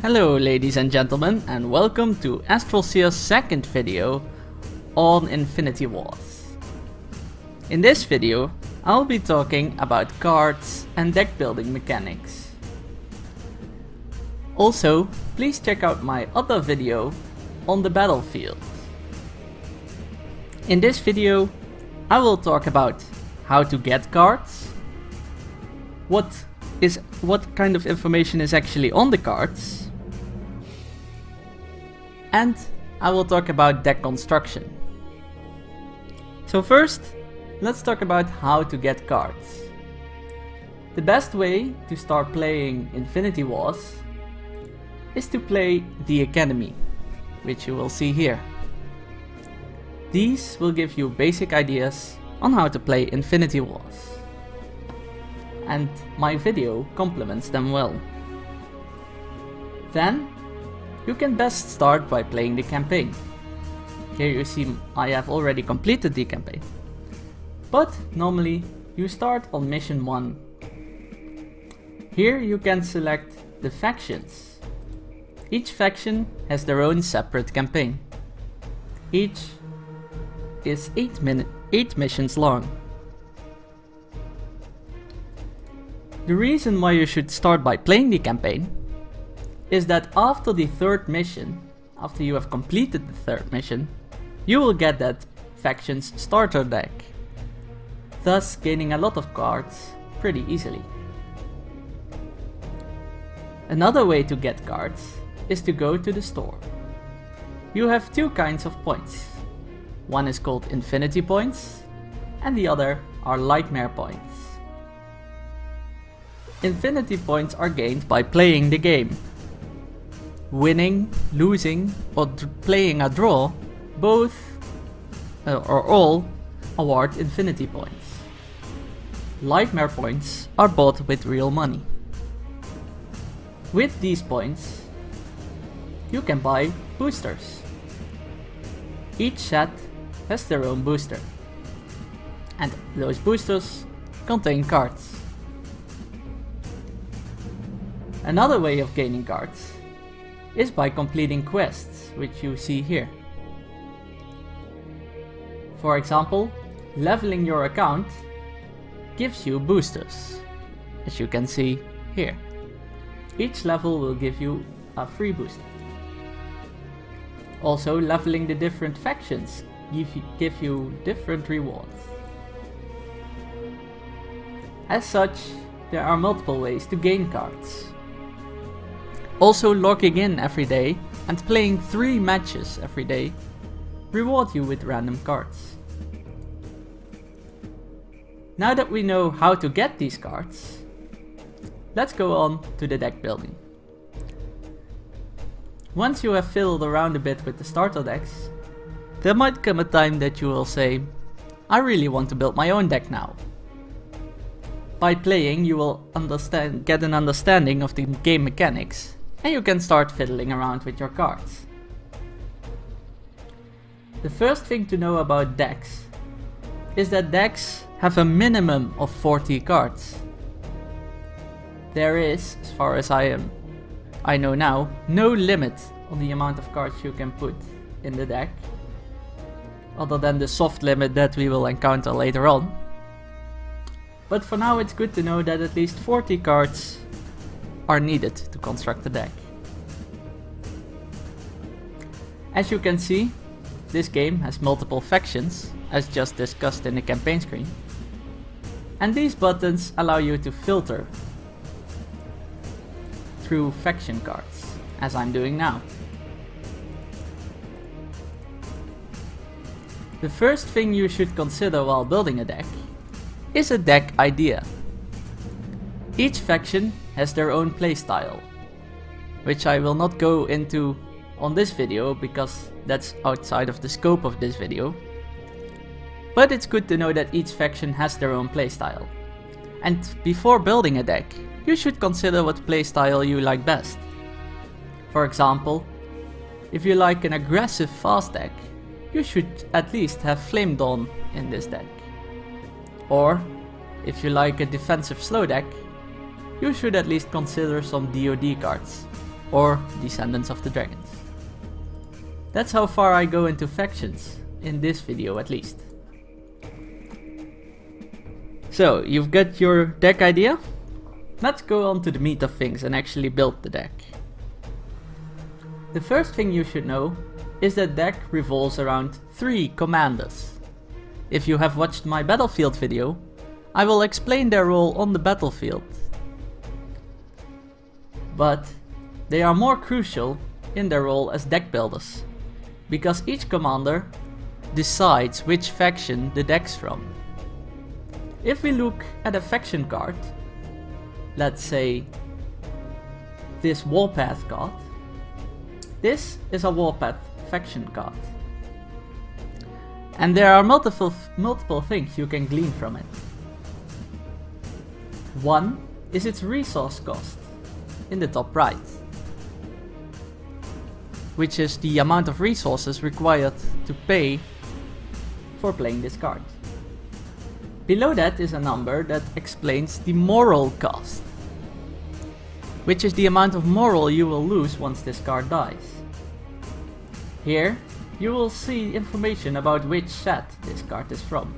Hello ladies and gentlemen, and welcome to Astralseer's second video on Infinity Wars. In this video, I'll be talking about cards and deck building mechanics. Also, please check out my other video on the battlefield. In this video, I will talk about how to get cards, what kind of information is actually on the cards, and I will talk about deck construction. So first, let's talk about how to get cards. The best way to start playing Infinity Wars is to play the Academy, which you will see here. These will give you basic ideas on how to play Infinity Wars, and my video complements them well. Then you can best start by playing the campaign. Here you see I have already completed the campaign. But normally you start on mission 1. Here you can select the factions. Each faction has their own separate campaign. Each is 8 missions long. The reason why you should start by playing the campaign is that after the third mission, after you have completed the third mission, you will get that faction's starter deck, thus gaining a lot of cards pretty easily. Another way to get cards is to go to the store. You have two kinds of points. One is called Infinity Points, and the other are Nightmare Points. Infinity Points are gained by playing the game. Winning, losing, or playing a draw, both or all award Infinity Points. Nightmare Points are bought with real money. With these points, you can buy boosters. Each set has their own booster, and those boosters contain cards. Another way of gaining cards is by completing quests, which you see here. For example, leveling your account gives you boosters, as you can see here. Each level will give you a free booster. Also, leveling the different factions give you different rewards. As such, there are multiple ways to gain cards. Also, logging in every day and playing 3 matches every day reward you with random cards. Now that we know how to get these cards, let's go on to the deck building. Once you have fiddled around a bit with the starter decks, there might come a time that you will say, I really want to build my own deck now. By playing, you will get an understanding of the game mechanics, and you can start fiddling around with your cards. The first thing to know about decks is that decks have a minimum of 40 cards. There is, as far as I know now, no limit on the amount of cards you can put in the deck, other than the soft limit that we will encounter later on. But for now it's good to know that at least 40 cards are needed to construct a deck. As you can see, this game has multiple factions, as just discussed in the campaign screen. And these buttons allow you to filter through faction cards, as I'm doing now. The first thing you should consider while building a deck is a deck idea. Each faction has their own playstyle, which I will not go into on this video because that's outside of the scope of this video. But it's good to know that each faction has their own playstyle. And before building a deck, you should consider what playstyle you like best. For example, if you like an aggressive fast deck, you should at least have Flame Dawn in this deck. Or, if you like a defensive slow deck, you should at least consider some DoD cards, or Descendants of the Dragons. That's how far I go into factions, in this video at least. So, you've got your deck idea? Let's go on to the meat of things and actually build the deck. The first thing you should know is that deck revolves around 3 commanders. If you have watched my battlefield video, I will explain their role on the battlefield. But they are more crucial in their role as deck builders, because each commander decides which faction the deck's from. If we look at a faction card, let's say this Warpath card, this is a Warpath faction card. And there are multiple things you can glean from it. One is its resource cost in the top right, which is the amount of resources required to pay for playing this card. Below that is a number that explains the moral cost, which is the amount of moral you will lose once this card dies. Here you will see information about which set this card is from.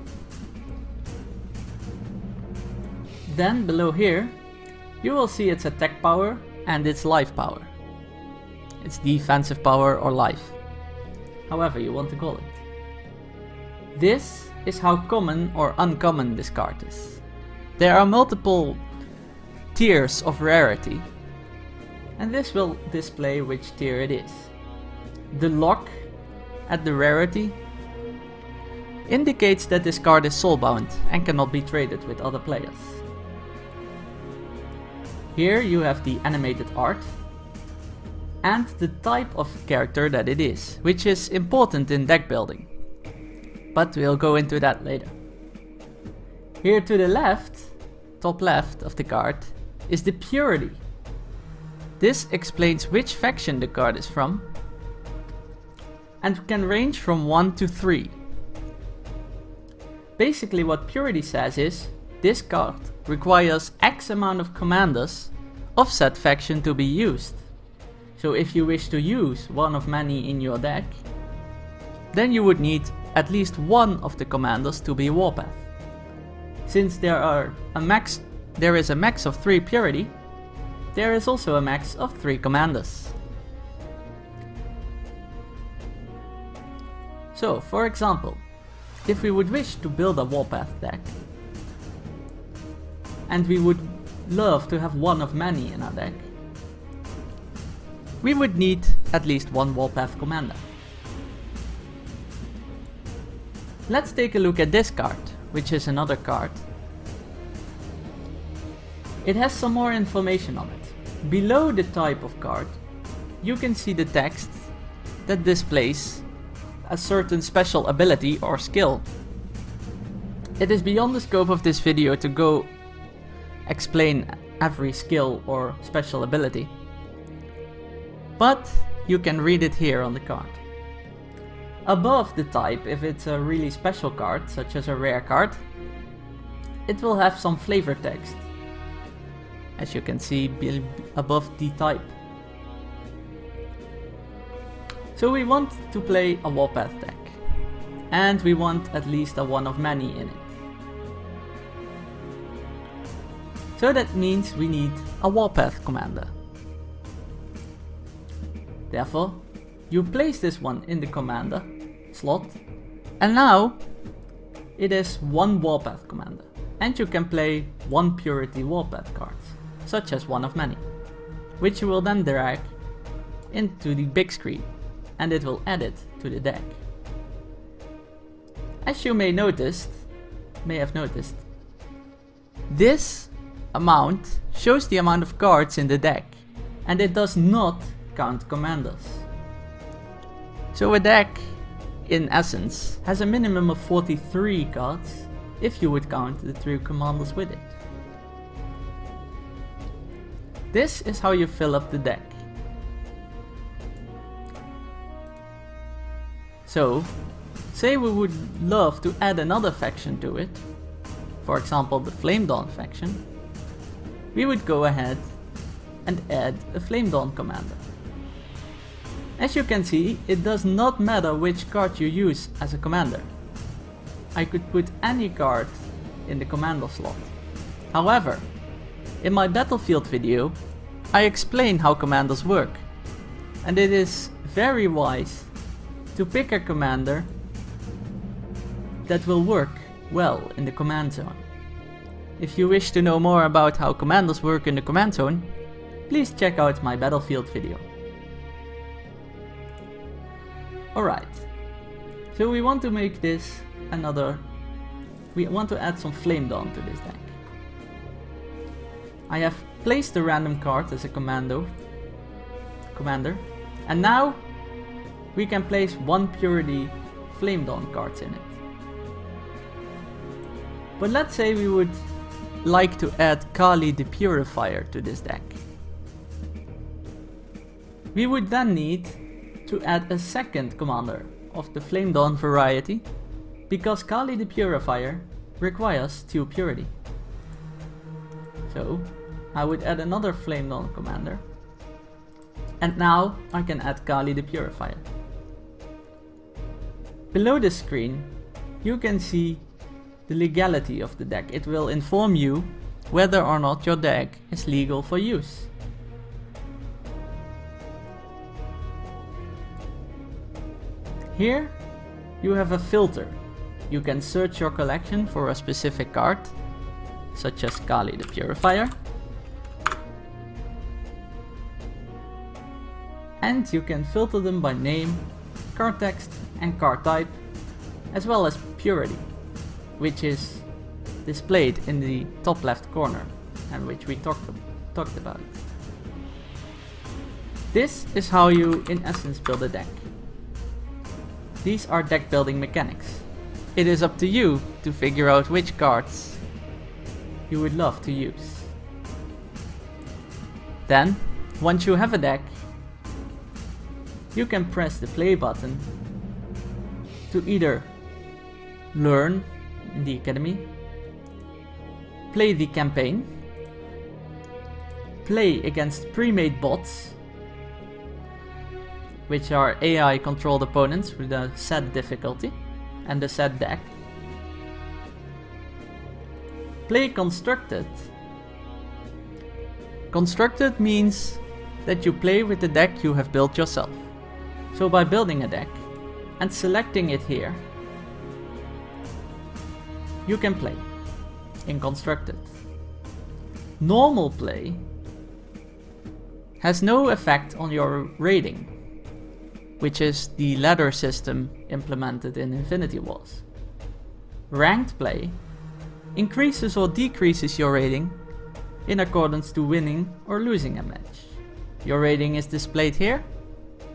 Then below here you will see its attack power and its life power. Its defensive power or life, however you want to call it. This is how common or uncommon this card is. There are multiple tiers of rarity, and this will display which tier it is. The lock at the rarity indicates that this card is soulbound and cannot be traded with other players. Here you have the animated art and the type of character that it is, which is important in deck building. But we'll go into that later. Here to the left, top left of the card, is the purity. This explains which faction the card is from and can range from 1 to 3. Basically what purity says is, this card requires X amount of commanders of said faction to be used. So if you wish to use one of many in your deck, then you would need at least one of the commanders to be Warpath. Since there is a max of 3 purity, there is also a max of 3 commanders. So, for example, if we would wish to build a Warpath deck, and we would love to have one of many in our deck, we would need at least one Warpath commander. Let's take a look at this card, which is another card. It has some more information on it. Below the type of card, you can see the text that displays a certain special ability or skill. It is beyond the scope of this video to go explain every skill or special ability, but you can read it here on the card. Above the type, if it's a really special card, such as a rare card, it will have some flavor text, as you can see above the type. So we want to play a Warpath deck, and we want at least a one of many in it. So that means we need a Warpath commander. Therefore, you place this one in the commander slot, and now it is one Warpath commander, and you can play one Purity Warpath cards, such as one of many, which you will then drag into the big screen, and it will add it to the deck. As you may have noticed, this amount shows the amount of cards in the deck, and it does not count commanders. So a deck, in essence, has a minimum of 43 cards if you would count the 3 commanders with it. This is how you fill up the deck. So, say we would love to add another faction to it, for example the Flame Dawn faction, we would go ahead and add a Flame Dawn commander. As you can see, it does not matter which card you use as a commander. I could put any card in the commander slot. However, in my battlefield video, I explain how commanders work, and it is very wise to pick a commander that will work well in the command zone. If you wish to know more about how commanders work in the command zone, please check out my battlefield video. Alright, so we want to make this we want to add some Flame Dawn to this deck. I have placed a random card as a commander, and now we can place one Purity Flame Dawn cards in it. But let's say we would like to add Kali the Purifier to this deck. We would then need to add a second commander of the Flame Dawn variety, because Kali the Purifier requires 2 Purity. So I would add another Flame Dawn commander, and now I can add Kali the Purifier. Below the screen you can see the legality of the deck. It will inform you whether or not your deck is legal for use. Here you have a filter. You can search your collection for a specific card, such as Kali the Purifier, and you can filter them by name, card text and card type, as well as purity, which is displayed in the top left corner and which we talked about. This is how you in essence build a deck. These are deck building mechanics. It is up to you to figure out which cards you would love to use. Then, once you have a deck, you can press the play button to either learn in the academy, play the campaign, play against pre-made bots, which are AI controlled opponents with a set difficulty and a set deck, play constructed. Constructed means that you play with the deck you have built yourself. So by building a deck and selecting it here, you can play in constructed. Normal play has no effect on your rating, which is the ladder system implemented in Infinity Wars. Ranked play increases or decreases your rating in accordance to winning or losing a match. Your rating is displayed here,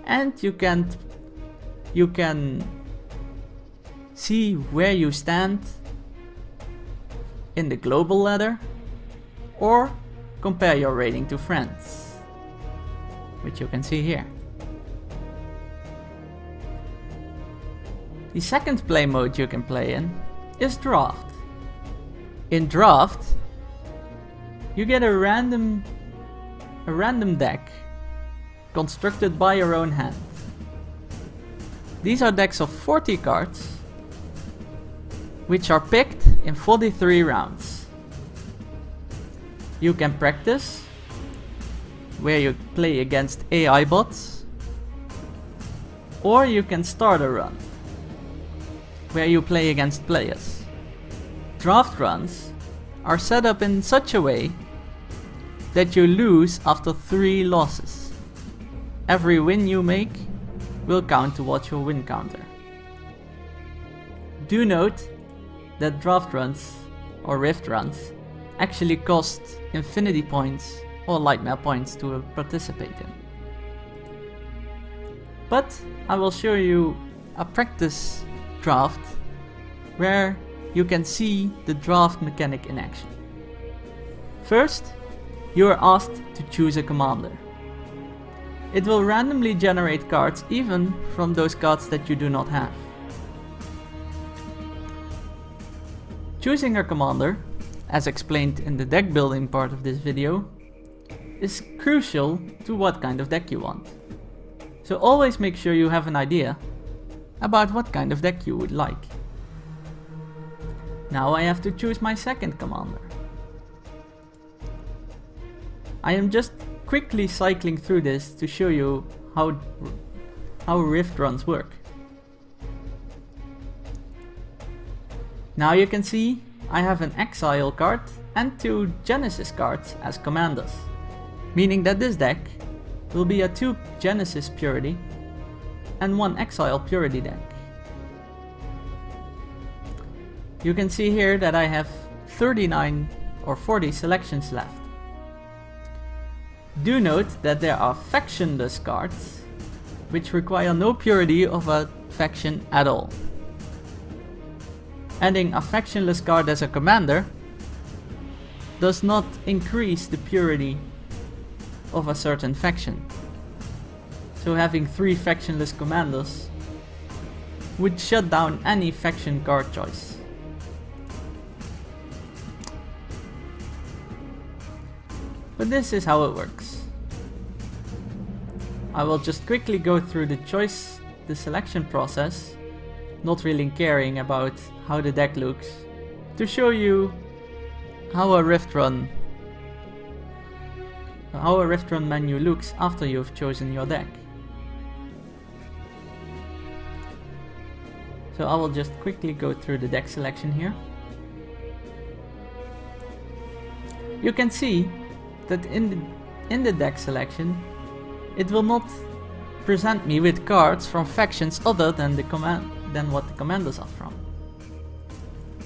and you can see where you stand in the global ladder, or compare your rating to friends, which you can see here. The second play mode you can play in is draft. In draft, you get a random deck constructed by your own hand. These are decks of 40 cards, which are picked in 43 rounds. You can practice, where you play against AI bots, or you can start a run, where you play against players. Draft runs are set up in such a way that you lose after 3 losses. Every win you make will count towards your win counter. Do note that draft runs or rift runs actually cost infinity points or lightmare points to participate in. But I will show you a practice draft where you can see the draft mechanic in action. First, you are asked to choose a commander. It will randomly generate cards even from those cards that you do not have. Choosing a commander, as explained in the deck building part of this video, is crucial to what kind of deck you want. So always make sure you have an idea about what kind of deck you would like. Now I have to choose my second commander. I am just quickly cycling through this to show you how Rift runs work. Now you can see I have an Exile card and 2 Genesis cards as commanders, meaning that this deck will be a 2 Genesis Purity and 1 Exile Purity deck. You can see here that I have 39 or 40 selections left. Do note that there are factionless cards, which require no purity of a faction at all. Adding a factionless card as a commander does not increase the purity of a certain faction. So having 3 factionless commanders would shut down any faction card choice. But this is how it works. I will just quickly go through the selection process, not really caring about how the deck looks, to show you how a Rift Run menu looks after you've chosen your deck. So I will just quickly go through the deck selection here. You can see that in the deck selection it will not present me with cards from factions other than what the commanders are from.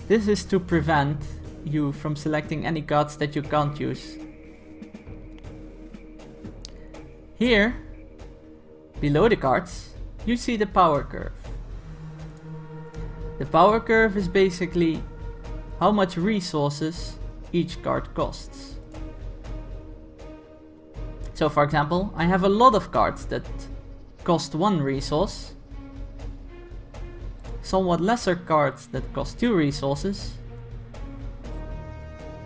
This is to prevent you from selecting any cards that you can't use. Here, below the cards, you see the power curve. The power curve is basically how much resources each card costs. So for example, I have a lot of cards that cost 1 resource, somewhat lesser cards that cost 2 resources,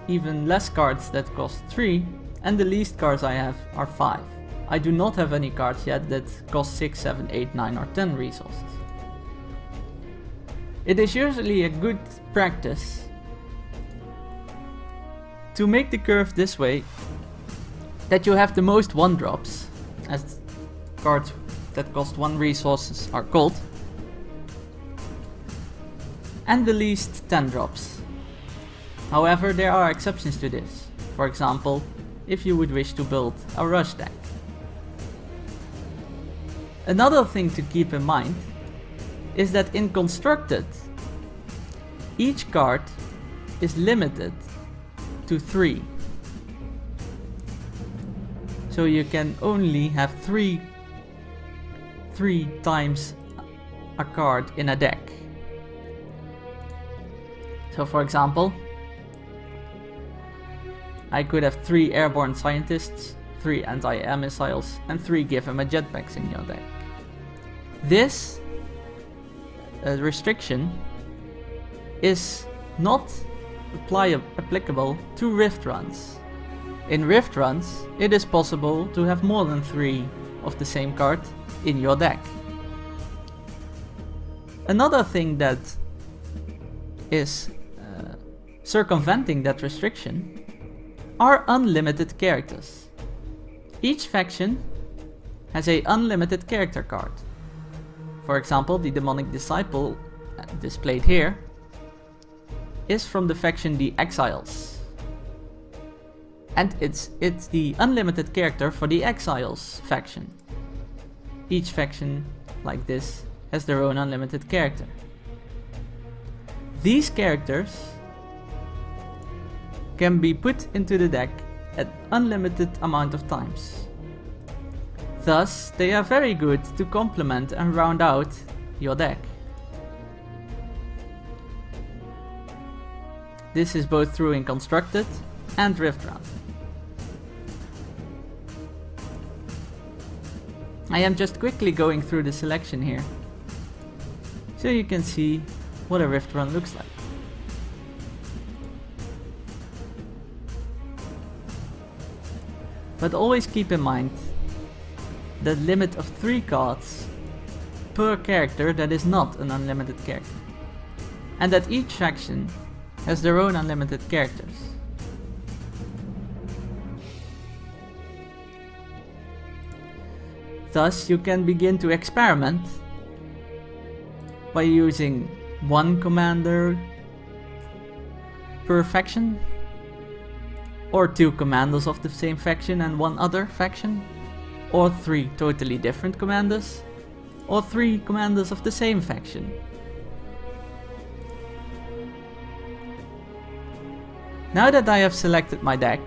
even less cards that cost 3, and the least cards I have are 5. I do not have any cards yet that cost 6, 7, 8, 9 or 10 resources. It is usually a good practice to make the curve this way, that you have the most 1-drops, as cards that cost 1 resources are called, and the least 10-drops. However, there are exceptions to this. For example, if you would wish to build a rush deck. Another thing to keep in mind is that in Constructed, each card is limited to 3. So you can only have 3 times a card in a deck. So for example, I could have 3 airborne scientists, 3 anti-air missiles, and 3 give him a jetpacks in your deck. This restriction is not applicable to Rift runs. In Rift runs, it is possible to have more than 3 of the same card in your deck. Another thing that is circumventing that restriction are unlimited characters. Each faction has an unlimited character card. For example, the Demonic Disciple, displayed here, is from the faction the Exiles. And it's the unlimited character for the Exiles faction. Each faction, like this, has their own unlimited character. These characters can be put into the deck at unlimited amount of times. Thus, they are very good to complement and round out your deck. This is both true in Constructed and Rift Run. I am just quickly going through the selection here, so you can see what a Rift Run looks like. But always keep in mind the limit of 3 cards per character that is not an unlimited character, and that each faction has their own unlimited characters. Thus, you can begin to experiment by using 1 commander per faction, or 2 commanders of the same faction and 1 other faction, or 3 totally different commanders, or 3 commanders of the same faction. Now that I have selected my deck,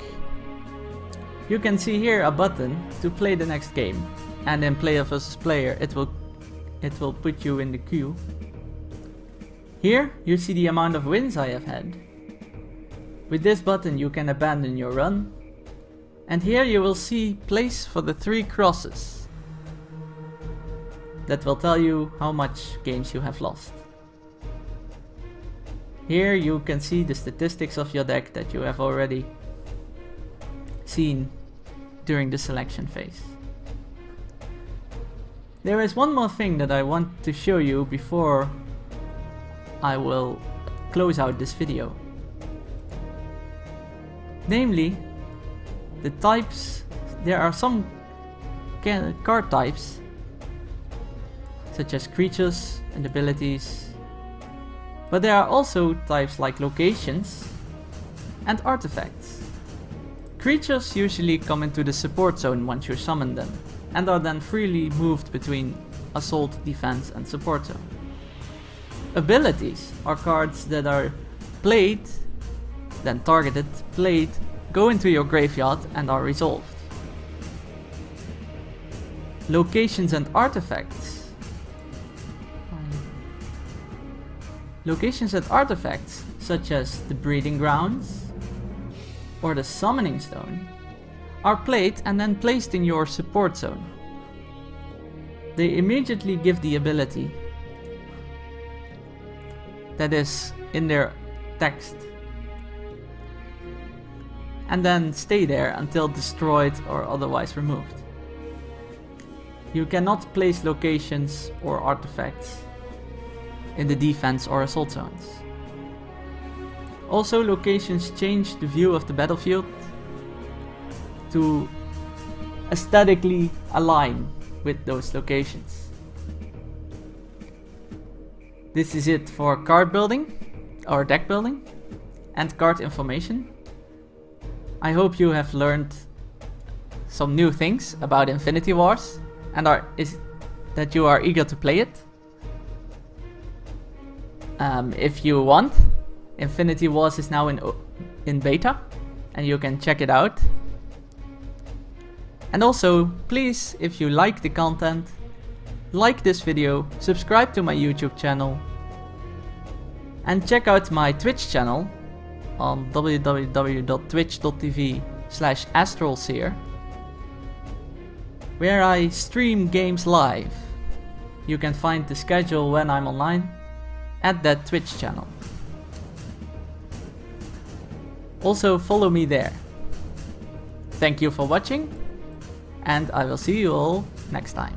you can see here a button to play the next game, and in player versus player it will put you in the queue. Here you see the amount of wins I have had. With this button you can abandon your run, and here you will see place for the 3 crosses. That will tell you how much games you have lost. Here you can see the statistics of your deck that you have already seen during the selection phase. There is one more thing that I want to show you before I will close out this video. Namely, the types. There are some card types, such as creatures and abilities, but there are also types like locations and artifacts. Creatures usually come into the support zone once you summon them, and are then freely moved between assault, defense and support zone. Abilities are cards that are played, then targeted, played, go into your graveyard and are resolved. Locations and artifacts. Locations and artifacts, such as the breeding grounds or the summoning stone, are played and then placed in your support zone. They immediately give the ability that is in their text, and then stay there until destroyed or otherwise removed. You cannot place locations or artifacts in the defense or assault zones. Also, locations change the view of the battlefield to aesthetically align with those locations. This is it for card building or deck building and card information. I hope you have learned some new things about Infinity Wars and that you are eager to play it. If you want, Infinity Wars is now in beta and you can check it out. And also, please, if you like the content, like this video, subscribe to my YouTube channel, and check out my Twitch channel on www.twitch.tv/astralseer, where I stream games live. You can find the schedule when I'm online at that Twitch channel. Also follow me there. Thank you for watching, and I will see you all next time.